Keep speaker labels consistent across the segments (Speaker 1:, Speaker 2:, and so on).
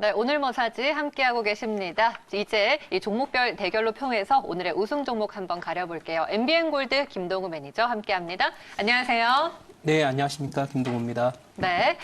Speaker 1: 네, 오늘 뭐 사지 함께하고 계십니다. 이제 이 종목별 대결로 평해서 오늘의 우승 종목 한번 가려볼게요. MBN골드 김동우 매니저 함께합니다. 안녕하세요.
Speaker 2: 네, 안녕하십니까. 김동우입니다.
Speaker 1: 네.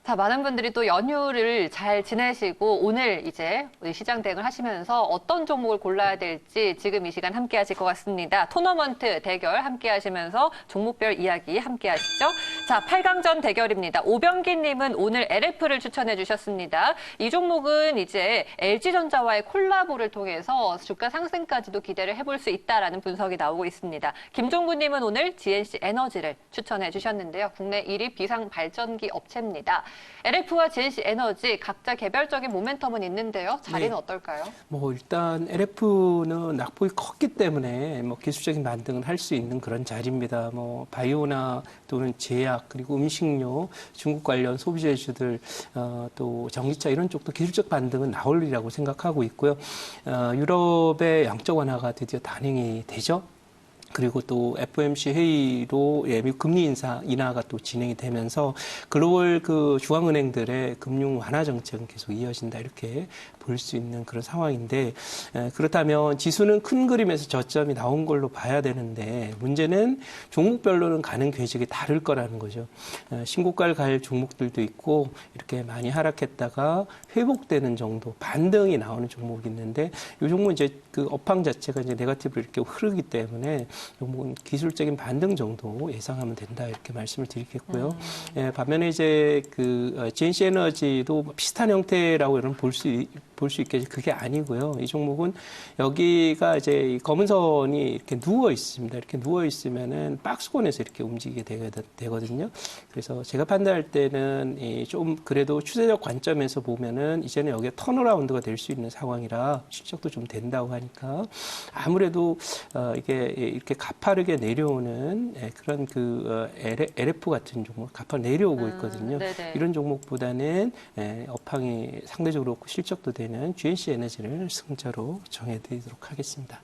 Speaker 1: 자, 많은 분들이 또 연휴를 잘 지내시고 오늘 이제 시장 대응을 하시면서 어떤 종목을 골라야 될지 지금 이 시간 함께 하실 것 같습니다. 토너먼트 대결 함께 하시면서 종목별 이야기 함께 하시죠. 자, 8강전 대결입니다. 오병기님은 오늘 LF를 추천해 주셨습니다. 이 종목은 이제 LG전자와의 콜라보를 통해서 주가 상승까지도 기대를 해볼 수 있다라는 분석이 나오고 있습니다. 김종구님은 오늘 GNC 에너지를 추천해 주셨는데요. 국내 1위 비상발전기 업체입니다. LF와 GNC 에너지 각자 개별적인 모멘텀은 있는데요. 자리는
Speaker 2: 네.
Speaker 1: 어떨까요?
Speaker 2: 일단 LF는 낙폭이 컸기 때문에 기술적인 반등을 할 수 있는 그런 자리입니다. 바이오나 또는 제약 그리고 음식료, 중국 관련 소비재주들, 또 전기차 이런 쪽도 기술적 반등은 나올리라고 생각하고 있고요. 유럽의 양적 완화가 드디어 단행이 되죠. 그리고 또 FOMC 회의로 미국 금리 인하가 또 진행이 되면서 글로벌 그 중앙은행들의 금융 완화 정책은 계속 이어진다 이렇게 볼 수 있는 그런 상황인데, 그렇다면 지수는 큰 그림에서 저점이 나온 걸로 봐야 되는데 문제는 종목별로는 가는 궤적이 다를 거라는 거죠. 신고가를 갈 종목들도 있고 이렇게 많이 하락했다가 회복되는 정도 반등이 나오는 종목이 있는데 이 종목은 이제 그 업황 자체가 이제 네거티브로 이렇게 흐르기 때문에 종목은 기술적인 반등 정도 예상하면 된다 이렇게 말씀을 드리겠고요. 반면에 이제 그 GNC 에너지도 비슷한 형태라고 여러분 볼 수 있겠죠. 그게 아니고요. 이 종목은 여기가 이제 검은 선이 이렇게 누워 있습니다. 이렇게 누워 있으면은 박스권에서 이렇게 움직이게 되거든요. 그래서 제가 판단할 때는 좀 그래도 추세적 관점에서 보면은 이제는 여기에 턴어라운드가 될 수 있는 상황이라 실적도 좀 된다고 하니까 아무래도 이게 이렇게 가파르게 내려오는 그런 그 LF 같은 종목 가파르게 내려오고 있거든요. 이런 종목보다는 업황이 상대적으로 실적도 되는 GNC 에너지를 승자로 정해드리도록 하겠습니다.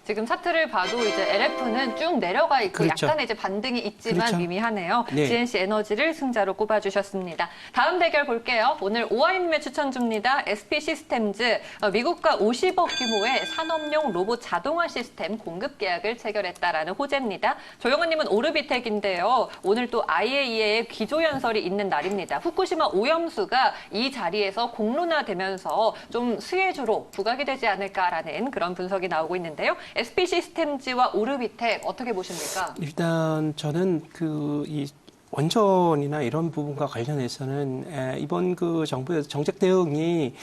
Speaker 1: 지금 차트를 봐도 이제 LF는 쭉 내려가 있고
Speaker 2: 그렇죠.
Speaker 1: 약간의 이제 반등이 있지만
Speaker 2: 그렇죠.
Speaker 1: 미미하네요.
Speaker 2: 네.
Speaker 1: GNC 에너지를 승자로 꼽아주셨습니다. 다음 대결 볼게요. 오늘 오하이님의 추천 줍니다. SP 시스템즈 미국과 50억 규모의 산업용 로봇 자동화 시스템 공급 계약을 체결했다라는 호재입니다. 조영은님은 오르비텍인데요. 오늘 또 IAEA의 기조연설이 있는 날입니다. 후쿠시마 오염수가 이 자리에서 공론화되면서 좀 수혜주로 부각이 되지 않을까라는 그런 분석이 나오고 있는데요. SP 시스템즈와 오르비텍 어떻게 보십니까?
Speaker 2: 일단 저는 이 원전이나 이런 부분과 관련해서는 이번 그 정부의 정책 대응이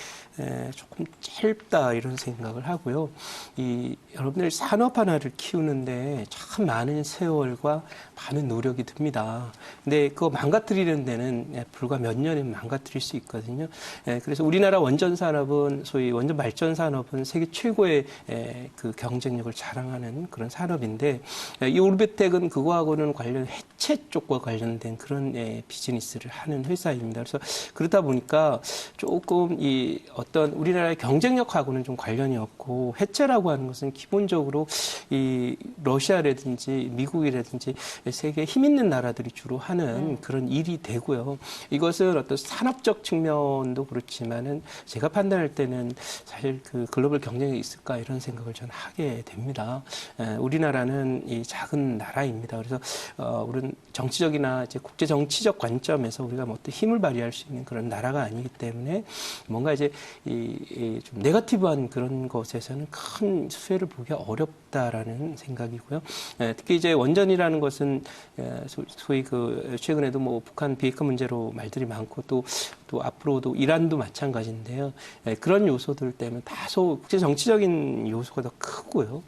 Speaker 2: 조금 짧다 이런 생각을 하고요. 여러분들 산업 하나를 키우는데 참 많은 세월과 많은 노력이 듭니다. 근데 그거 망가뜨리는 데는 불과 몇 년이면 망가뜨릴 수 있거든요. 그래서 우리나라 원전 산업은 소위 원전 발전 산업은 세계 최고의 그 경쟁력을 자랑하는 그런 산업인데 이 오르비텍은 그거하고는 관련 해체 쪽과 관련된 그런 비즈니스를 하는 회사입니다. 그래서 그러다 보니까 조금 어떤 우리나라의 경쟁력하고는 좀 관련이 없고 해체라고 하는 것은 기본적으로 이 러시아라든지 미국이라든지 세계 힘 있는 나라들이 주로 하는 그런 일이 되고요. 이것은 어떤 산업적 측면도 그렇지만은 제가 판단할 때는 사실 그 글로벌 경쟁이 있을까 이런 생각을 저는 하게 됩니다. 우리나라는 이 작은 나라입니다. 그래서 우리는 정치적이나 이제 국제 정치적 관점에서 우리가 뭐 어떤 힘을 발휘할 수 있는 그런 나라가 아니기 때문에 뭔가 이제 좀 네거티브한 그런 것에서는 큰 수혜를 보기가 어렵다라는 생각이고요. 특히 이제 원전이라는 것은 소위 그 최근에도 뭐 북한 비핵화 문제로 말들이 많고 또 앞으로도 이란도 마찬가지인데요. 그런 요소들 때문에 다소 국제 정치적인 요소가 더 크고요.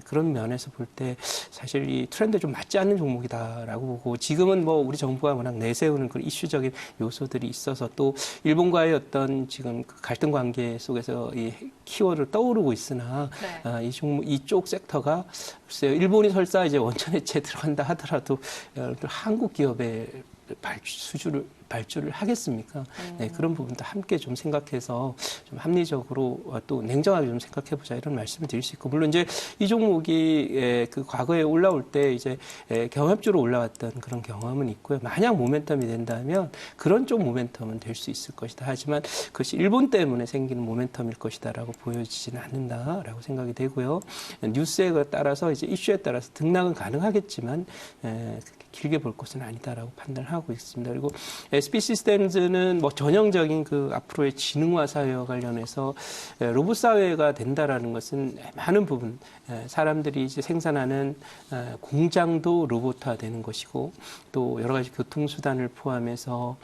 Speaker 2: 그런 면에서 볼 때 사실 이 트렌드에 좀 맞지 않는 종목이다라고 보고 지금은 뭐 우리 정부가 워낙 내세우는 그런 이슈적인 요소들이 있어서 또 일본과의 어떤 지금 그 갈등 관계 속에서 이 키워드를 떠오르고 있으나 이쪽 섹터가 글쎄요, 일본이 설사 이제 원전 해체에 들어간다 하더라도 한국 기업의 발주를 하겠습니까? 네, 그런 부분도 함께 좀 생각해서 좀 합리적으로 또 냉정하게 좀 생각해보자 이런 말씀을 드릴 수 있고 물론 이제 이 종목이 그 과거에 올라올 때 이제 경합주로 올라왔던 그런 경험은 있고요. 만약 모멘텀이 된다면 그런 쪽 모멘텀은 될 수 있을 것이다. 하지만 그것이 일본 때문에 생기는 모멘텀일 것이다라고 보여지지는 않는다라고 생각이 되고요. 뉴스에 따라서 이제 이슈에 따라서 등락은 가능하겠지만 길게 볼 것은 아니다라고 판단을 하고 있습니다. 그리고 SP 시스템즈는 뭐 전형적인 그 앞으로의 지능화 사회와 관련해서 로봇 사회가 된다라는 것은 많은 부분 사람들이 이제 생산하는 공장도 로봇화되는 것이고 또 여러 가지 교통수단을 포함해서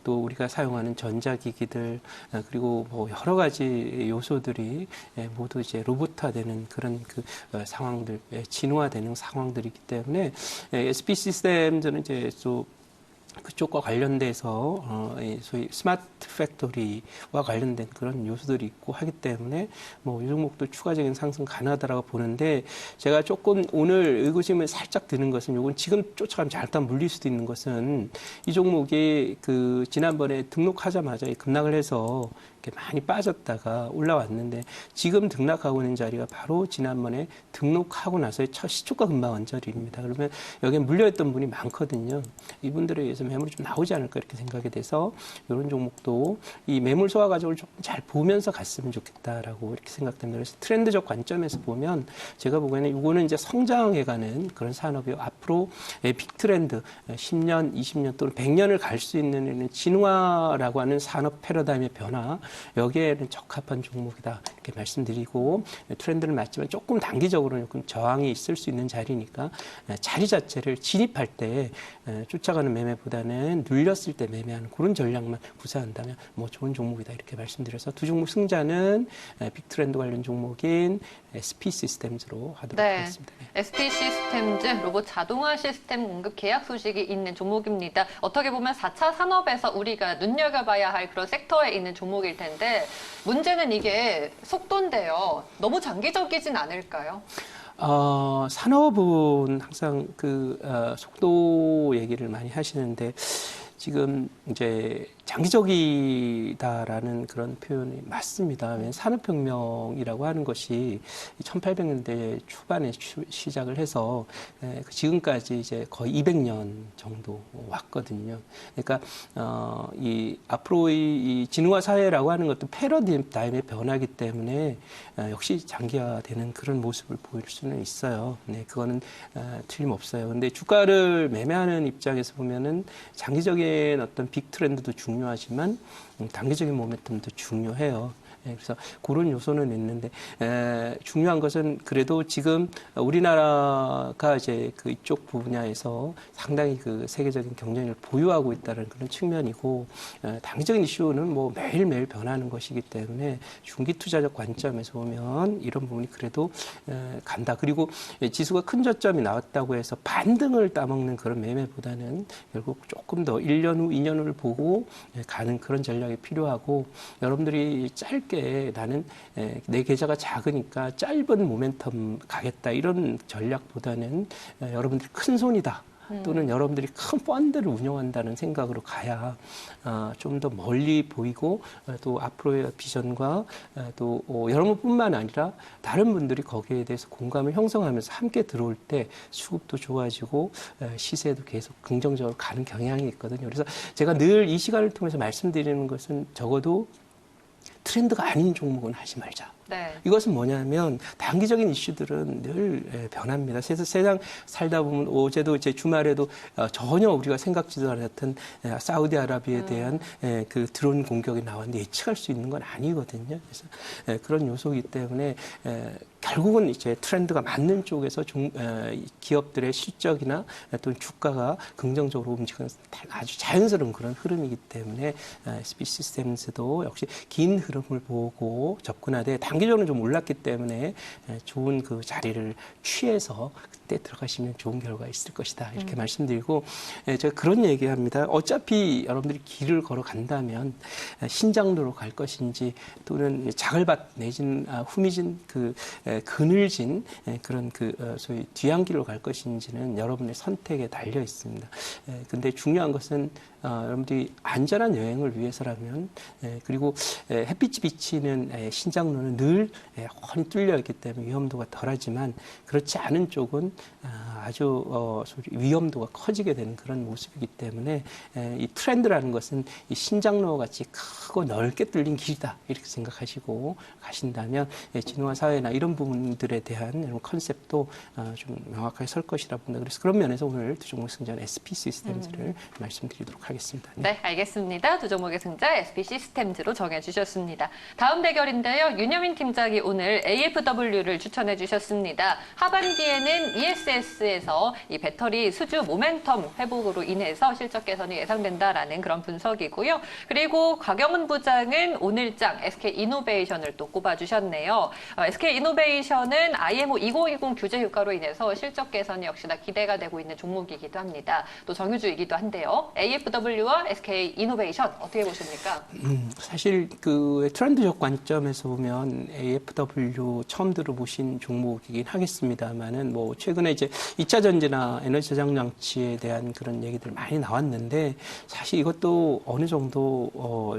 Speaker 2: 또 우리가 사용하는 전자기기들 그리고 뭐 여러 가지 요소들이 모두 이제 로봇화되는 그런 그 상황들, 진화되는 상황들이기 때문에 SP 시스템즈는 이제 또 그쪽과 관련돼서 소위 스마트 팩토리와 관련된 그런 요소들이 있고 하기 때문에 뭐 이 종목도 추가적인 상승 가능하다라고 보는데 제가 조금 오늘 의구심을 살짝 드는 것은 요건 지금 쫓아가면 잠깐 물릴 수도 있는 것은 이 종목이 그 지난번에 등록하자마자 급락을 해서 많이 빠졌다가 올라왔는데 지금 등락하고 있는 자리가 바로 지난번에 등록하고 나서의 첫 시초가 금방 언저리입니다. 그러면 여기에 물려있던 분이 많거든요. 이분들에 의해서 매물이 좀 나오지 않을까 이렇게 생각이 돼서 이런 종목도 이 매물 소화 과정을 조금 잘 보면서 갔으면 좋겠다라고 이렇게 생각됩니다. 그래서 트렌드적 관점에서 보면 제가 보기에는 이거는 이제 성장해가는 그런 산업이요. 앞으로 빅 트렌드 10년, 20년 또는 100년을 갈 수 있는 진화라고 하는 산업 패러다임의 변화 여기에는 적합한 종목이다 이렇게 말씀드리고 트렌드를 맞지만 조금 단기적으로는 조금 저항이 있을 수 있는 자리니까 자리 자체를 진입할 때 쫓아가는 매매보다는 눌렸을 때 매매하는 그런 전략만 구사한다면 뭐 좋은 종목이다 이렇게 말씀드려서 두 종목 승자는 빅트렌드 관련 종목인 SP 시스템즈로 하도록 하겠습니다. 네.
Speaker 1: SP 시스템즈 로봇 자동화 시스템 공급 계약 소식이 있는 종목입니다. 어떻게 보면 4차 산업에서 우리가 눈여겨봐야 할 그런 섹터에 있는 종목일 텐데 문제는 이게 속도인데요. 너무 장기적이진 않을까요?
Speaker 2: 산업은 항상 속도 얘기를 많이 하시는데 지금 이제 장기적이다라는 그런 표현이 맞습니다. 왜냐하면 산업혁명이라고 하는 것이 1800년대 초반에 시작을 해서 지금까지 이제 거의 200년 정도 왔거든요. 그러니까 이 앞으로의 이 진화 사회라고 하는 것도 패러다임의 변화기 때문에 역시 장기화되는 그런 모습을 보일 수는 있어요. 네, 그거는 틀림없어요. 근데 주가를 매매하는 입장에서 보면은 장기적인 어떤 빅 트렌드도 중요하지만 단기적인 모멘텀도 중요해요. 그래서 그런 요소는 있는데 중요한 것은 그래도 지금 우리나라가 이제 그 이쪽 분야에서 상당히 그 세계적인 경쟁력을 보유하고 있다는 그런 측면이고 단기적인 이슈는 뭐 매일매일 변하는 것이기 때문에 중기 투자적 관점에서 보면 이런 부분이 그래도 간다. 그리고 지수가 큰 저점이 나왔다고 해서 반등을 따먹는 그런 매매보다는 결국 조금 더 1년 후, 2년 후를 보고 가는 그런 전략이 필요하고 여러분들이 짧게 나는 내 계좌가 작으니까 짧은 모멘텀 가겠다 이런 전략보다는 여러분들이 큰 손이다. 또는 여러분들이 큰 펀드를 운영한다는 생각으로 가야 좀 더 멀리 보이고 또 앞으로의 비전과 또 여러분뿐만 아니라 다른 분들이 거기에 대해서 공감을 형성하면서 함께 들어올 때 수급도 좋아지고 시세도 계속 긍정적으로 가는 경향이 있거든요. 그래서 제가 늘 이 시간을 통해서 말씀드리는 것은 적어도 트렌드가 아닌 종목은 하지 말자.
Speaker 1: 네.
Speaker 2: 이것은 뭐냐면 단기적인 이슈들은 늘 변합니다. 세상 살다 보면 어제도 제 주말에도 전혀 우리가 생각지도 않았던 사우디아라비아에 대한 그 드론 공격이 나왔는데 예측할 수 있는 건 아니거든요. 그래서 그런 요소이기 때문에 결국은 이제 트렌드가 맞는 쪽에서 기업들의 실적이나 또는 주가가 긍정적으로 움직이는 아주 자연스러운 그런 흐름이기 때문에 SP 시스템즈도 역시 긴 흐름을 보고 접근하되 단기적으로는 좀 올랐기 때문에 좋은 그 자리를 취해서 그때 들어가시면 좋은 결과가 있을 것이다. 이렇게 말씀드리고 제가 그런 얘기합니다. 어차피 여러분들이 길을 걸어간다면 신장로로 갈 것인지 또는 자글밭 내진 후미진 그늘진 그런 소위 뒤안길로 갈 것인지는 여러분의 선택에 달려 있습니다. 근데 중요한 것은 여러분들이 안전한 여행을 위해서라면 그리고 햇빛이 비치는 신장로는 늘 훤히 뚫려 있기 때문에 위험도가 덜하지만 그렇지 않은 쪽은 아주 위험도가 커지게 되는 그런 모습이기 때문에 이 트렌드라는 것은 이 신장로 같이 크고 넓게 뚫린 길이다 이렇게 생각하시고 가신다면 진흥화 사회나 이런 부분들에 대한 이런 컨셉도 좀 명확하게 설 것이라 봅니다. 그래서 그런 면에서 오늘 두 종목 승자는 SP 시스템즈를 말씀드리도록 하겠습니다.
Speaker 1: 네, 알겠습니다. 두 종목의 승자 SP 시스템즈로 정해주셨습니다. 다음 대결인데요. 윤여민 팀장이 오늘 AFW를 추천해 주셨습니다. 하반기에는 ESS에서 이 배터리 수주 모멘텀 회복으로 인해서 실적 개선이 예상된다라는 그런 분석이고요. 그리고 곽영은 부장은 오늘장 SK이노베이션을 또 꼽아주셨네요. SK이노베이션은 IMO 2020 규제 효과로 인해서 실적 개선이 역시나 기대가 되고 있는 종목이기도 합니다. 또 정유주이기도 한데요. AFW와 SK이노베이션 어떻게 보십니까?
Speaker 2: 사실 그 트렌드적 관점에서 보면 AFW 처음 들어보신 종목이긴 하겠습니다만은 뭐 최근에 이제 2차 전지나 에너지 저장 장치에 대한 그런 얘기들 많이 나왔는데 사실 이것도 어느 정도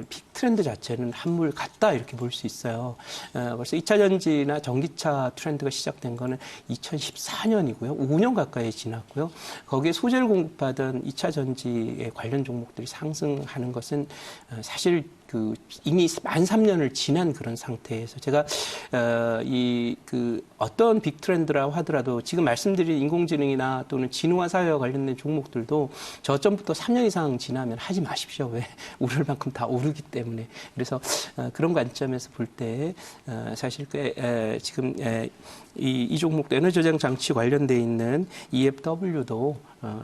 Speaker 2: 빅 트렌드 자체는 한물 같다 이렇게 볼 수 있어요. 벌써 2차 전지나 전기차 트렌드가 시작된 거는 2014년이고요. 5년 가까이 지났고요. 거기에 소재를 공급하던 2차 전지에 관련 종목들이 상승하는 것은 사실 이미 만 3년을 지난 그런 상태에서 제가 어떤 빅 트렌드라고 하더라도 지금 말씀드린 인공지능이나 또는 진흥화 사회와 관련된 종목들도 저점부터 3년 이상 지나면 하지 마십시오. 왜? 오를 만큼 다 오르기 때문에. 그래서 그런 관점에서 볼 때 사실 지금 이 종목도 에너지 저장 장치 관련돼 있는 EFW도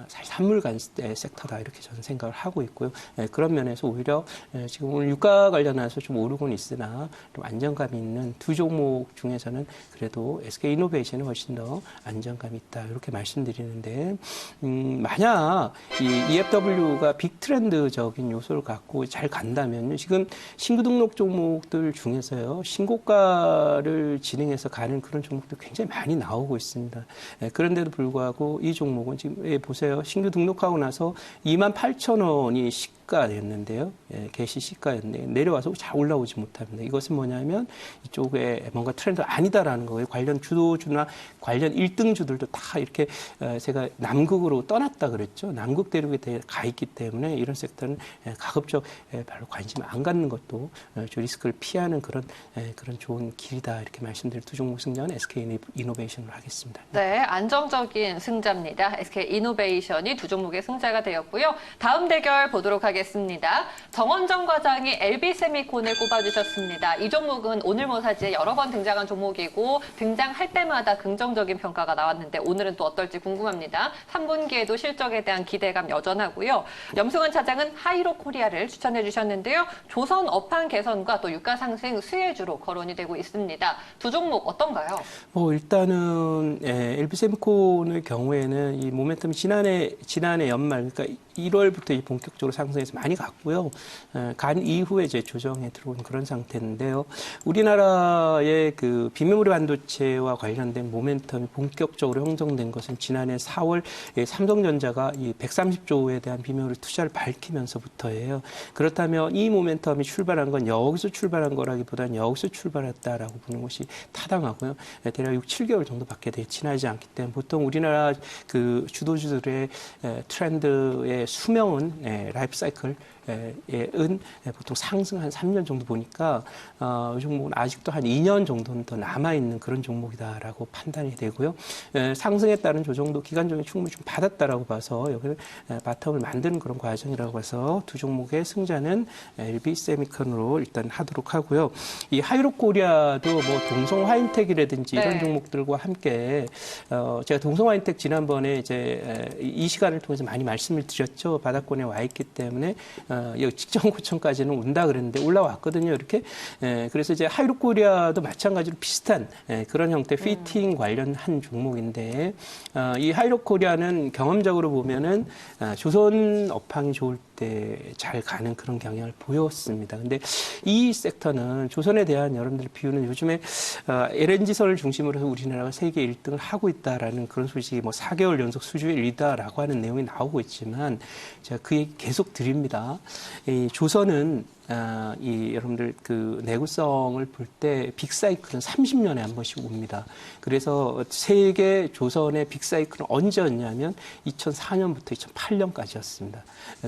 Speaker 2: 사실 산물간 섹터다 이렇게 저는 생각을 하고 있고요. 그런 면에서 오히려 지금 오늘 유가 관련해서 좀 오르곤 있으나 좀 안정감이 있는 두 종목 중에서는 그래도 SK이노베이션이 훨씬 더 안정감이 있다 이렇게 말씀드리는데 만약 이 EFW가 빅 트렌드적인 요소를 갖고 잘 간다면 지금 신규 등록 종목들 중에서요 신고가를 진행해서 가는 그런 종목들 굉장히 많이 나오고 있습니다. 그런데도 불구하고 이 종목은 지금 보세요. 신규 등록하고 나서 28,000원이 시가였는데요. 개시 시가였는데 내려와서 잘 올라오지 못합니다. 이것은 뭐냐면 이쪽에 뭔가 트렌드가 아니다라는 거예요. 관련 주도주나 관련 1등주들도 다 이렇게 제가 남극으로 떠났다 그랬죠. 남극 대륙에 가 있기 때문에 이런 섹터는 가급적 별로 관심 안 갖는 것도 리스크를 피하는 그런 좋은 길이다 이렇게 말씀드릴 두 종목 승자는 SK이노베이션으로 하겠습니다.
Speaker 1: 네, 안정적인 승자입니다. SK이노베이션이 두 종목의 승자가 되었고요. 다음 대결 보도록 하겠습니다. 정원정 과장이 LB세미콘을 꼽아주셨습니다. 이 종목은 오늘 모사지에 여러 번 등장한 종목이고 등장할 때마다 긍정적인 평가가 나왔는데 오늘은 또 어떨지 궁금합니다. 3분기에도 실적에 대한 기대감 여전하고요. 염승은 차장은 하이로코리아를 추천해 주셨는데요. 조선 업황 개선과 또 유가 상승 수혜주로 거론이 되고 있습니다. 두 종목 어떤가요?
Speaker 2: 일단은 LB세미콘의 경우에는 이 모멘텀이 지난해 연말 그러니까 1월부터 본격적으로 상승해서 많이 갔고요. 간 이후에 이제 조정에 들어온 그런 상태인데요. 우리나라의 그 비메모리 반도체와 관련된 모멘텀이 본격적으로 형성된 것은 지난해 4월 삼성전자가 이 130조에 대한 비메모리 투자를 밝히면서부터예요. 그렇다면 이 모멘텀이 출발한 건 여기서 출발한 거라기보다는 여기서 출발했다라고 보는 것이 타당하고요. 대략 6, 7개월 정도밖에 지나지 않기 때문에 보통 우리나라 그 주도주들의 트렌드의 수명은 라이프 사이클 은 보통 상승 한 3년 정도 보니까 이 종목은 아직도 한 2년 정도는 더 남아있는 그런 종목이다라고 판단이 되고요. 상승에 따른 조정도 기간적인 충분히 좀 받았다라고 봐서 여기는 바텀을 만드는 그런 과정이라고 해서 두 종목의 승자는 LB세미콘으로 일단 하도록 하고요. 이 하이로코리아도 뭐 동성화인텍이라든지 이런 종목들과 함께 제가 동성화인텍 지난번에 이제 이 시간을 통해서 많이 말씀을 드렸죠. 바닥권에 와 있기 때문에 여기 직전 고점까지는 온다 그랬는데 올라왔거든요. 이렇게. 그래서 이제 하이루코리아도 마찬가지로 비슷한 그런 형태 피팅 관련한 종목인데 이 하이루코리아는 경험적으로 보면은 조선 업황이 좋을 때 잘 가는 그런 경향을 보였습니다. 근데 이 섹터는 조선에 대한 여러분들 비유는 요즘에 LNG선을 중심으로 해서 우리나라가 세계 1등을 하고 있다라는 그런 소식이 뭐 4개월 연속 수주일 1위다라고 하는 내용이 나오고 있지만 제가 그 얘기 계속 드립니다. 이 조선은 이 여러분들 그 내구성을 볼 때 빅사이클은 30년에 한 번씩 옵니다. 그래서 세계 조선의 빅사이클은 언제였냐면 2004년부터 2008년까지였습니다.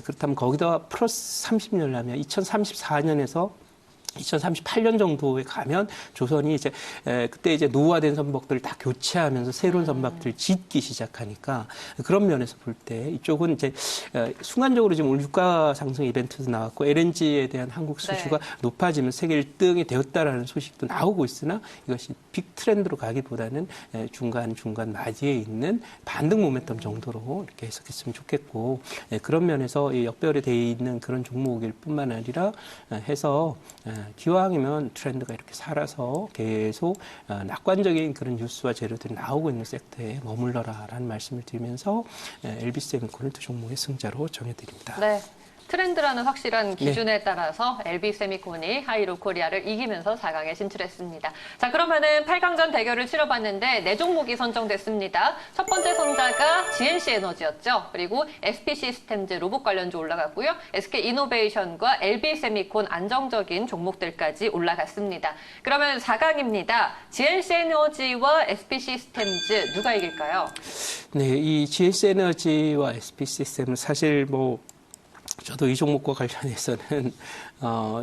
Speaker 2: 그렇다면 거기다 플러스 30년을 하면 2034년에서 2038년 정도에 가면 조선이 이제 그때 이제 노후화된 선박들을 다 교체하면서 새로운 선박들을 짓기 시작하니까 그런 면에서 볼 때 이쪽은 이제 순간적으로 지금 오늘 유가 상승 이벤트도 나왔고 LNG에 대한 한국 수주가 높아지면 세계 1등이 되었다라는 소식도 나오고 있으나 이것이 빅 트렌드로 가기보다는 중간 마디에 있는 반등 모멘텀 정도로 이렇게 해석했으면 좋겠고 그런 면에서 역별에 돼 있는 그런 종목일 뿐만 아니라 해서 기왕이면 트렌드가 이렇게 살아서 계속 낙관적인 그런 뉴스와 재료들이 나오고 있는 섹터에 머물러라라는 말씀을 드리면서 LB세미콘을 두 종목의 승자로 정해드립니다.
Speaker 1: 네. 트렌드라는 확실한 기준에 따라서 LB세미콘이 하이루코리아를 이기면서 4강에 진출했습니다. 자, 그러면은 8강전 대결을 치러봤는데 4종목이 선정됐습니다. 첫 번째 선자가 GNC에너지였죠. 그리고 SP시스템즈 로봇 관련주 올라갔고요. SK이노베이션과 LB세미콘 안정적인 종목들까지 올라갔습니다. 그러면 4강입니다. GNC에너지와 SP시스템즈 누가 이길까요?
Speaker 2: 네, 이 GNC에너지와 SP시스템은 사실 저도 이 종목과 관련해서는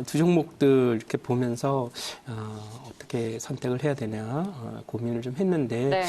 Speaker 2: 두 종목들 이렇게 보면서 어떻게 선택을 해야 되냐 고민을 좀 했는데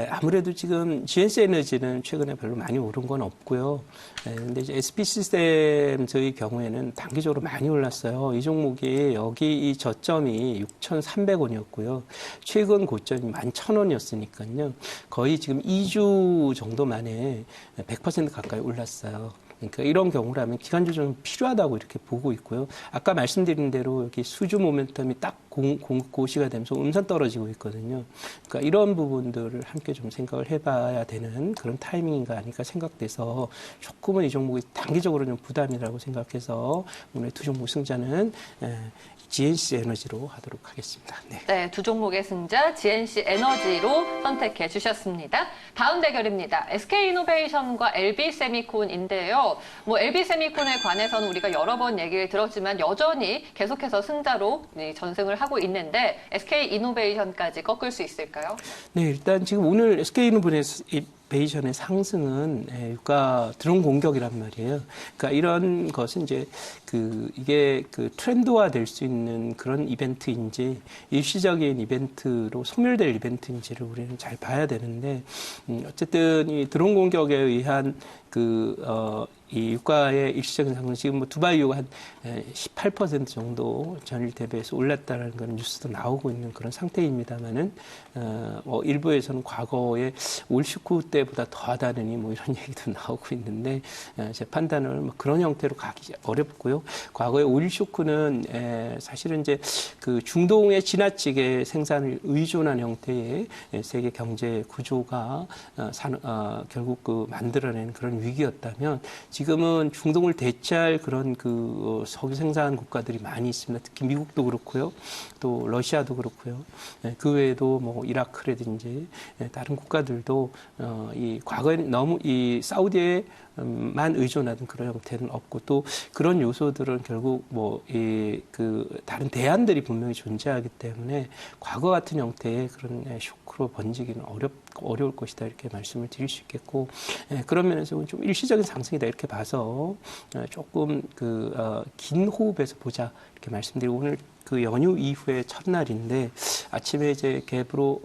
Speaker 2: 아무래도 지금 GNC에너지는 최근에 별로 많이 오른 건 없고요. 근데 이제 SP시스템의 경우에는 단기적으로 많이 올랐어요. 이 종목이 여기 이 저점이 6,300원이었고요. 최근 고점이 11,000원이었으니까요. 거의 지금 2주 정도 만에 100% 가까이 올랐어요. 그러니까 이런 경우라면 기간 조정이 필요하다고 이렇게 보고 있고요. 아까 말씀드린 대로 여기 수주 모멘텀이 딱 공급 고시가 되면서 음선 떨어지고 있거든요. 그러니까 이런 부분들을 함께 좀 생각을 해봐야 되는 그런 타이밍인가 아닐까 생각돼서 조금은 이 종목이 단기적으로 좀 부담이라고 생각해서 오늘 두 종목 승자는 GNC에너지로 하도록 하겠습니다.
Speaker 1: 네, 두 종목의 승자 GNC에너지로 선택해 주셨습니다. 다음 대결입니다. SK이노베이션과 LB세미콘인데요. LB세미콘에 관해서는 우리가 여러 번 얘기를 들었지만 여전히 계속해서 승자로 전승을 하고 있는데 SK이노베이션까지 꺾을 수 있을까요?
Speaker 2: 네, 일단 지금 오늘 SK이노베이션의 상승은 유가 드론 공격이란 말이에요. 그러니까 이런 것은 이제 이게 트렌드화 될 수 있는 그런 이벤트인지 일시적인 이벤트로 소멸될 이벤트인지를 우리는 잘 봐야 되는데 어쨌든 이 드론 공격에 의한 이 유가의 일시적인 상승, 지금 두바이유가 한 18% 정도 전일 대비해서 올랐다는 그런 뉴스도 나오고 있는 그런 상태입니다만은, 일부에서는 과거에 올 식후 때보다 더하다느니 이런 얘기도 나오고 있는데, 제 판단을 그런 형태로 가기 어렵고요. 과거에 오일 쇼크는 사실은 이제 중동의 지나치게 생산을 의존한 형태의 세계 경제 구조가 결국 만들어낸 그런 위기였다면 지금은 중동을 대체할 그런 석유 생산 국가들이 많이 있습니다. 특히 미국도 그렇고요. 또 러시아도 그렇고요. 그 외에도 이라크라든지 다른 국가들도 이 과거에 너무 이 사우디에만 의존하던 그런 형태는 없고 또 그런 요소들은 결국 다른 대안들이 분명히 존재하기 때문에 과거 같은 형태의 그런 쇼크로 번지기는 어려울 것이다 이렇게 말씀을 드릴 수 있겠고 그런 면에서 좀 일시적인 상승이다 이렇게 봐서 조금 긴 호흡에서 보자 이렇게 말씀드리고 오늘 연휴 이후의 첫날인데 아침에 이제 갭으로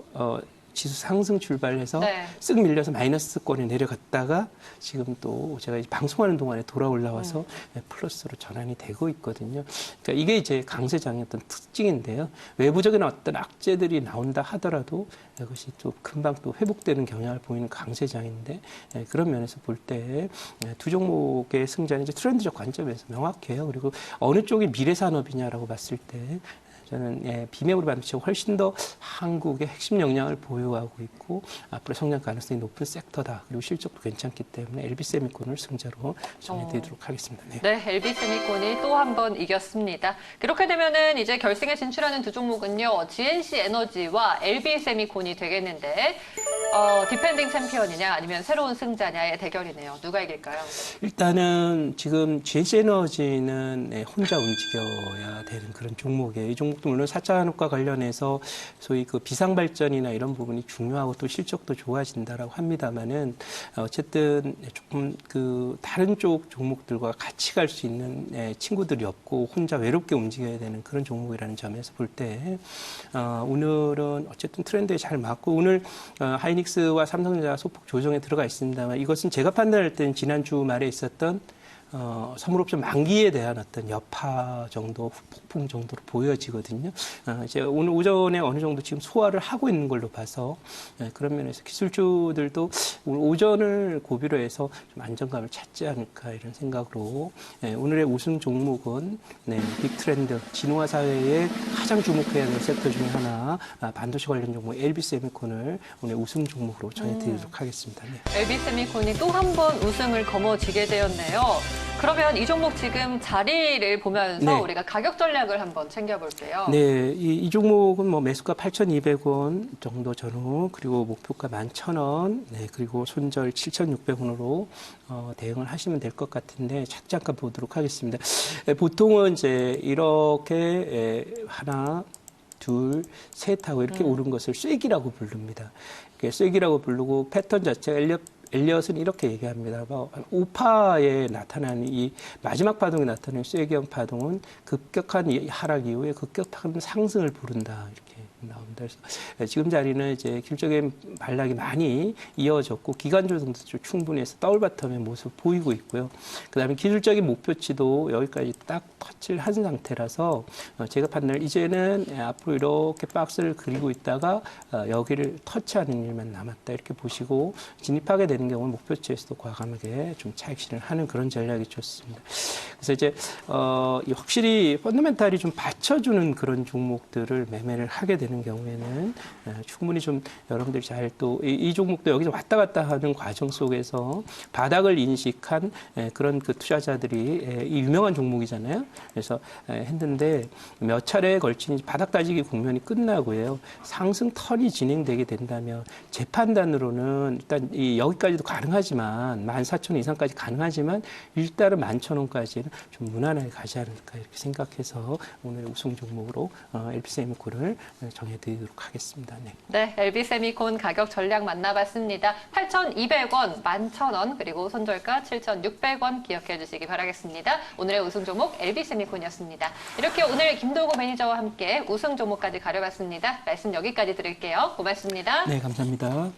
Speaker 2: 지수 상승 출발해서
Speaker 1: 네.
Speaker 2: 쓱 밀려서 마이너스권에 내려갔다가 지금 또 제가 이제 방송하는 동안에 돌아 올라와서 플러스로 전환이 되고 있거든요. 그러니까 이게 이제 강세장의 어떤 특징인데요. 외부적인 어떤 악재들이 나온다 하더라도 이것이 또 금방 또 회복되는 경향을 보이는 강세장인데 그런 면에서 볼 때 두 종목의 승자는 이제 트렌드적 관점에서 명확해요. 그리고 어느 쪽이 미래 산업이냐라고 봤을 때 저는 비메모리 반도체가 훨씬 더 한국의 핵심 역량을 보유하고 있고 앞으로 성장 가능성이 높은 섹터다. 그리고 실적도 괜찮기 때문에 LB세미콘을 승자로 정해드리도록 하겠습니다. 네.
Speaker 1: 네, LB세미콘이 또 한 번 이겼습니다. 그렇게 되면은 이제 결승에 진출하는 두 종목은요, GNC 에너지와 LB세미콘이 되겠는데, 디펜딩 챔피언이냐 아니면 새로운 승자냐의 대결이네요. 누가 이길까요?
Speaker 2: 일단은 지금 GNC 에너지는 혼자 움직여야 되는 그런 종목이에요. 이 종목도 물론 4차 산업과 관련해서 소위 그 비상 발전이나 이런 부분이 중요하고 또 실적도 좋아진다라고 합니다만은 어쨌든 조금 그 다른 쪽 종목들과 같이 갈 수 있는 친구들이 없고 혼자 외롭게 움직여야 되는 그런 종목이라는 점에서 볼 때 오늘은 어쨌든 트렌드에 잘 맞고 오늘 하이닉스와 삼성전자가 소폭 조정에 들어가 있습니다만 이것은 제가 판단할 때는 지난주 말에 있었던 선물옵션 만기에 대한 어떤 여파 정도, 폭풍 정도로 보여지거든요. 이제 오늘 오전에 어느 정도 지금 소화를 하고 있는 걸로 봐서 그런 면에서 기술주들도 오늘 오전을 고비로 해서 좀 안정감을 찾지 않을까 이런 생각으로 오늘의 우승 종목은 빅트렌드, 진화 사회에 가장 주목해야 될 섹터 중에 하나 반도체 관련 종목 LB세미콘을 오늘 우승 종목으로 전해드리도록 하겠습니다. 네.
Speaker 1: LB세미콘이 또 한 번 우승을 거머쥐게 되었네요. 그러면 이 종목 지금 자리를 보면서
Speaker 2: 네.
Speaker 1: 우리가 가격 전략을 한번 챙겨볼게요.
Speaker 2: 네, 이 종목은 뭐 매수가 8,200원 정도 전후, 그리고 목표가 11,000원, 네, 그리고 손절 7,600원으로 대응을 하시면 될 것 같은데 잠깐 보도록 하겠습니다. 보통은 이제 이렇게 하나, 둘, 셋 하고 이렇게 오른 것을 쐐기라고 부릅니다. 쐐기라고 부르고 패턴 자체가 엘리엇은 이렇게 얘기합니다. 5파에 나타나는 이 마지막 파동에 나타나는 쐐기형 파동은 급격한 하락 이후에 급격한 상승을 부른다. 이렇게 나옵니다. 그래서 지금 자리는 이제 기술적인 반락이 많이 이어졌고 기간 조정도 좀 충분히 해서 더블 바텀의 모습 보이고 있고요. 그다음에 기술적인 목표치도 여기까지 딱 터치를 한 상태라서 제가 판단을 이제는 앞으로 이렇게 박스를 그리고 있다가 여기를 터치하는 일만 남았다 이렇게 보시고 진입하게 되는 경우는 목표치에서도 과감하게 좀 차익 실현을 하는 그런 전략이 좋습니다. 그래서 이제 확실히 펀더멘탈이 좀 받쳐주는 그런 종목들을 매매를 하게 되는 경우에는 충분히 좀 여러분들이 잘 또 이 종목도 여기서 왔다 갔다 하는 과정 속에서 바닥을 인식한 그런 그 투자자들이 이 유명한 종목이잖아요. 그래서 했는데 몇 차례에 걸친 바닥 다지기 국면이 끝나고요. 상승 턴이 진행되게 된다면 제 판단으로는 일단 여기까지도 가능하지만 14,000원 이상까지 가능하지만 일단은 11,000원까지는 좀 무난하게 가지 않을까 이렇게 생각해서 오늘 우승 종목으로 LB세미콘을 정해드리도록 하겠습니다. 네.
Speaker 1: 네, LB세미콘 가격 전략 만나봤습니다. 8,200원, 11,000원, 그리고 손절가 7,600원 기억해 주시기 바라겠습니다. 오늘의 우승 종목 LB세미콘이었습니다. 이렇게 오늘 김도구 매니저와 함께 우승 종목까지 가려봤습니다. 말씀 여기까지 드릴게요. 고맙습니다.
Speaker 2: 네, 감사합니다.